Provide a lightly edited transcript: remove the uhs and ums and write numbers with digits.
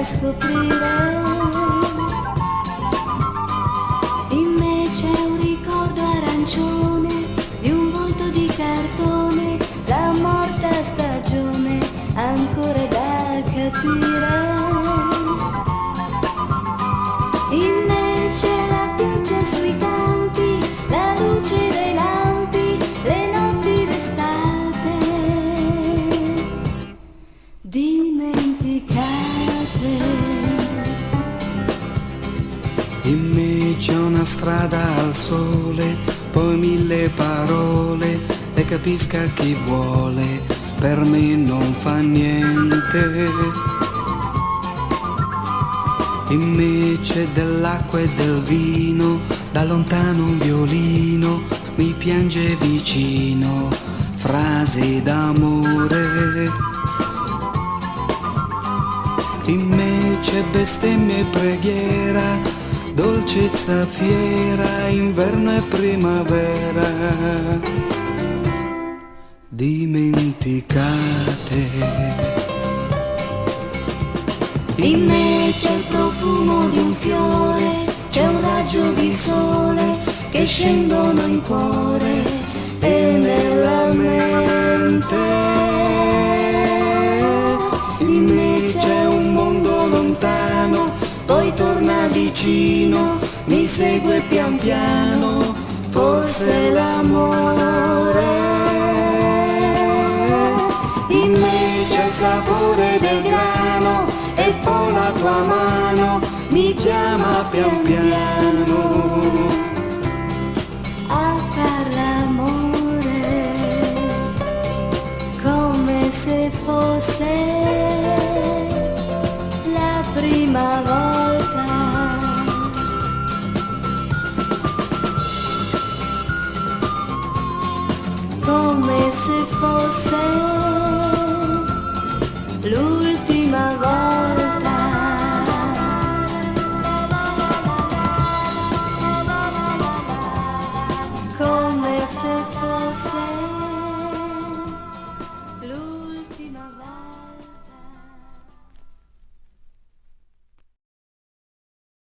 scoprire. In me c'è un ricordo arancione di un volto di cartone, la morta stagione ancora da capire. In me c'è la pioggia sui campi, la luce dei lampi, le notti d'estate dimenticate. In me c'è una strada al sole, poi 1000 parole, e capisca chi vuole, per me non fa niente. In me c'è dell'acqua e del vino, da lontano un violino mi piange vicino, frasi d'amore. In me c'è bestemmia e preghiera, dolcezza fiera, inverno e primavera dimenticate. In me c'è il profumo di un fiore, c'è un raggio di sole che scendono in cuore e nella mente. In me c'è un mondo lontano, poi torna vicino, mi segue pian piano, forse l'amore. In me c'è il sapore del grano e poi la tua mano mi chiama pian piano a far l'amore, come se fosse la prima volta, come se fosse l'ultima